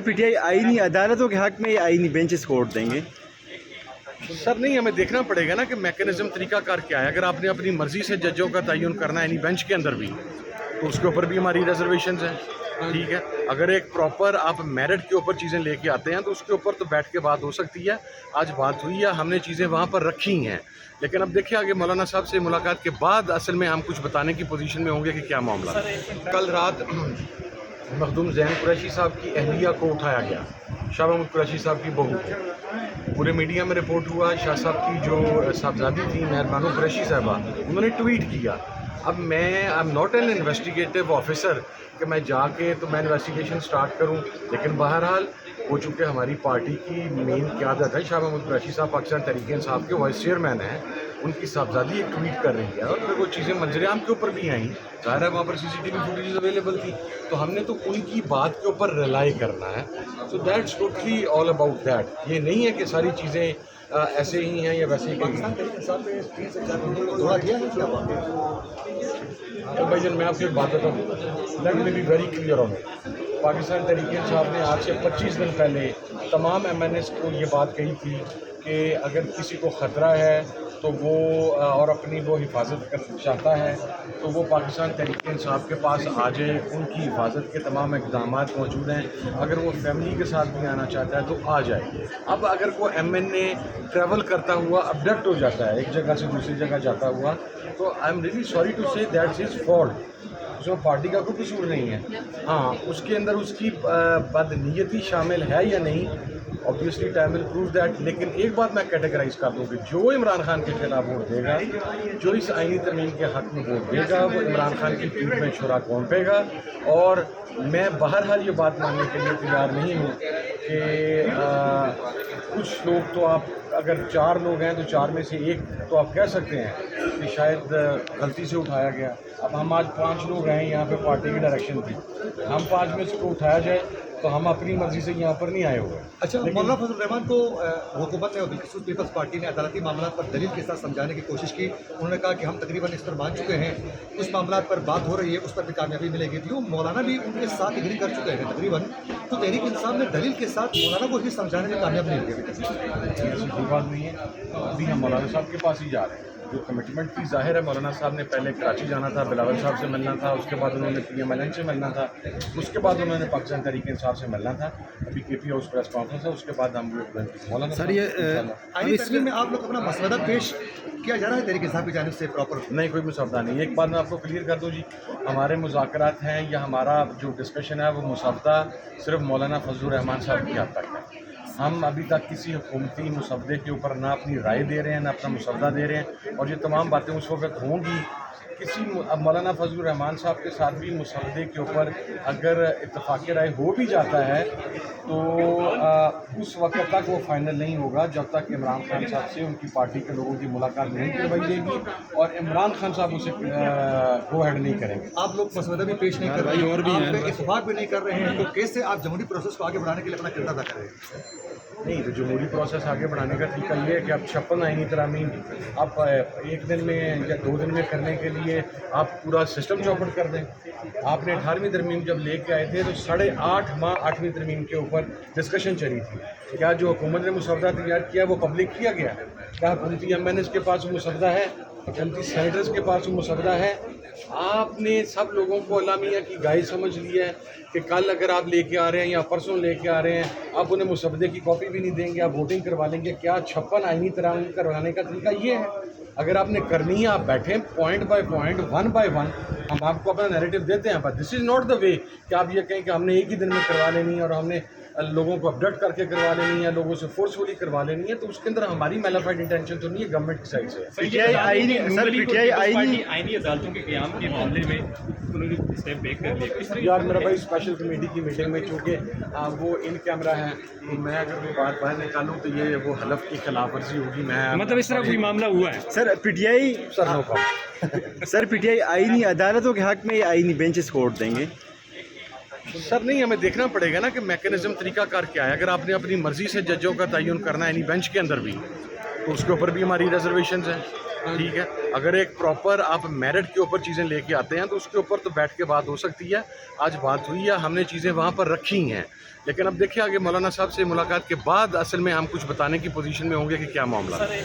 P T I आईनी अदालतों के हक में ये आईनी बेंचेस कोर्ट देंगे। सर नहीं, हमें देखना पड़ेगा ना कि मैकेनिज्म तरीकाकार क्या है। अगर आपने अपनी मर्जी से जजों का तयन करना है यानी बेंच के अंदर भी, तो उसके ऊपर भी हमारी रिजर्वेशंस हैं, ठीक है। अगर एक प्रॉपर आप मेरिट के ऊपर चीज़ें लेके आते हैं तो उसके ऊपर तो बैठ के बात हो सकती है। आज बात हुई है, हमने चीज़ें वहाँ पर रखी हैं, लेकिन अब देखिए आगे मौलाना साहब से मुलाकात के बाद असल में हम कुछ बताने की पोजीशन में होंगे कि क्या मामला है। कल रात मखदूम ज़ैन कुरैशी साहब की अहलिया को उठाया गया, शाह महमूद कुरैशी साहब की बहू को। पूरे मीडिया में रिपोर्ट हुआ, शाह साहब की जो साहबजादी थी मेहरबानो कुरैशी साहबा, उन्होंने ट्वीट किया। अब मैं I am not an investigative officer कि मैं जाके तो मैं इन्वेस्टिगेशन स्टार्ट करूं, लेकिन बहरहाल हो चुके हमारी पार्टी की मेन क़यादत है, शाह महमूद कुरैशी साहब पाकिस्तान तहरीक इंसाफ के वाइस चेयरमैन हैं, उनकी साहबजादी एक ट्वीट कर रही है और फिर वो चीज़ें मंजरेआम के ऊपर भी आई। ज़ाहिर है वहाँ पर CCTV फुटेज अवेलेबल थी, तो हमने तो उनकी बात के ऊपर रिलाई करना है। So that's totally all about that. ये नहीं है कि सारी चीज़ें ऐसे ही हैं या वैसे ही कहीं। भाई जन मैं आपको एक बात बताऊँ, let me be very clear on it. Pakistan Tehreek Insaf ने आज से 25 दिन पहले तमाम MNS को ये बात कही थी कि अगर किसी को ख़तरा है तो वो और अपनी वो हिफाजत कर चाहता है तो वो पाकिस्तान तहरीक इंसाफ के पास आ जाए, उनकी हिफाजत के तमाम इक़दाम मौजूद हैं। अगर वो फैमिली के साथ भी आना चाहता है तो आ जाए। अब अगर कोई MNA ट्रैवल करता हुआ अबडक्ट हो जाता है एक जगह से दूसरी जगह जाता हुआ, तो I am really sorry to say that's his fault. उसमें पार्टी का कोई कसूर नहीं है। हाँ, उसके अंदर उसकी बदनीयती शामिल है या नहीं, obviously time will prove that. लेकिन एक बात मैं कैटेगराइज कर दूँ कि जो इमरान खान के खिलाफ वोट देगा, जो इस आईनी तरमीम के हक़ में वोट देगा, वो इमरान खान की पीठ में छुरा कौंपेगा। और मैं बहरहाल ये बात मानने के लिए तैयार नहीं हूँ कि कुछ लोग तो आप अगर 4 लोग हैं तो 4 में से एक तो आप कह सकते हैं कि शायद गलती से उठाया गया। अब हम आज 5 लोग हैं, यहाँ पे पार्टी की डायरेक्शन थी, हम 5 में से को उठाया जाए तो हम अपनी मर्जी से यहाँ पर नहीं आए हुए। अच्छा, मौलाना फजल रहमान को हुकूमत ने और बिलखसूस पीपल्स पार्टी ने अदालती मामला पर दलील के साथ समझाने की कोशिश की। उन्होंने कहा कि हम तकरीबन इस पर मान चुके हैं, उस मामला पर बात हो रही है, उस पर भी कामयाबी मिलेगी। तो मौलाना भी उनके साथ एग्री कर चुके हैं तकरीबन, तो तहरीक इंसाफ ने दलील के साथ मौलाना को ही समझाने में कामयाब नहीं हुई। ऐसी कोई बात नहीं है, अभी हम मौलाना साहब के पास ही जा रहे हैं। जो कमिटमेंट थी, जाहिर है मौलाना साहब ने पहले कराची जाना था, बिलावल साहब से मिलना था, उसके बाद उन्होंने PMLN से मिलना था, उसके बाद उन्होंने पाकिस्तान तहरीक इंसाफ से मिलना था। अभी KP हाउस प्रेस कॉन्फ्रेंस है, उसके बाद हम मौलाना सर ये आईनी में आप लोग अपना मसवदा पेश किया जा रहा है तहरीक इंसाफ की जानिब से प्रॉपर? नहीं, कोई मुसवदा नहीं। एक बात मैं आपको क्लियर कर दूँ जी, हमारे मुज़ाकरात हैं या हमारा जो डिस्कशन है वो मुसवदा सिर्फ मौलाना फजलुर रहमान साहब की हद तक है। हम अभी तक किसी हुकूमती मुसवदे के ऊपर ना अपनी राय दे रहे हैं ना अपना मुसवदा दे रहे हैं, और ये तमाम बातें उस वक्त होंगी किसी अब मौलाना फजलुर रहमान साहब के साथ भी मुसवदे के ऊपर अगर इत्तफाक़ राय हो भी जाता है तो उस वक्त तक वो फाइनल नहीं होगा जब तक इमरान खान साहब से उनकी पार्टी के लोगों की मुलाकात नहीं करवाई जाएगी और इमरान खान साहब उसे गो हेड नहीं करेंगे। आप लोग मसवदा भी पेश नहीं कर रहे हैं और भी इत्तफाक भी नहीं कर रहे हैं, तो कैसे आप जमहूरी प्रोसेस को आगे बढ़ाने के लिए अपना किरदार अदा करें? नहीं, तो जमहूरी प्रोसेस आगे बढ़ाने का तरीका ये है कि आप 56 आईनी तरामीम आप एक दिन में या 2 दिन में करने के लिए आप पूरा सिस्टम चौपट कर दें। आपने 18वीं तरमीम जब लेके आए थे तो 8.5 माह 8वीं तरमीम के ऊपर डिस्कशन चली थी। क्या जो हुकूमत ने मुसवदा तैयार किया वो पब्लिक किया गया? क्या हुकूमती MNS के पास वो मुसवदा है? हुकूमती सेनेटर्स के पास वो मुसवदा है? आपने सब लोगों को अलामिया की गाय समझ लिया है कि कल अगर आप लेके आ रहे हैं या परसों लेके आ रहे हैं, आप उन्हें मुसवदे की कॉपी भी नहीं देंगे, आप वोटिंग करवा लेंगे। क्या 56 आईनी तरामीम करवाने का तरीका ये है? अगर आपने करनी है आप बैठें पॉइंट बाय पॉइंट 1 बाय 1 हम आपको अपना नैरेटिव देते हैं, but this is not the way कि आप ये कहें कि हमने एक ही दिन में करवा लेनी है और हमने लोगों को अपडेट करके करवा लेनी है, लोगों से फोर्सफुली करवा लेनी है। तो उसके अंदर हमारी मैलाफाइड इंटेंशन तो नहीं है गवर्नमेंट की साइड से। आईनी अदालतों के क़याम के मामले में उन्होंने स्टेप बैक कर लिया। यार मेरा भाई स्पेशल कमेटी की मीटिंग में चूँकि वो इन कैमरा है, तो मैं अगर वो बात बाहर निकालूँ तो ये वो हलफ की खिलाफ वर्जी होगी। मैं मतलब इस तरह कोई मामला हुआ है? Sir PTI sir no problem. Sir PTI आईनी अदालतों के हक में ये आईनी बेंचेस कोर्ट देंगे। सर नहीं, हमें देखना पड़ेगा ना कि मैकेनिज्म तरीकाकार क्या है। अगर आपने अपनी मर्जी से जजों का तयन करना है यानी बेंच के अंदर भी, تو اس کے اوپر بھی ہماری ریزرویشنز ہیں. ٹھیک ہے, اگر ایک پراپر آپ میرٹ کے اوپر چیزیں لے کے آتے ہیں تو اس کے اوپر تو بیٹھ کے بات ہو سکتی ہے. آج بات ہوئی ہے, ہم نے چیزیں وہاں پر رکھی ہیں, لیکن اب دیکھیں آگے مولانا صاحب سے ملاقات کے بعد اصل میں ہم کچھ بتانے کی پوزیشن میں ہوں گے کہ کیا معاملہ ہے.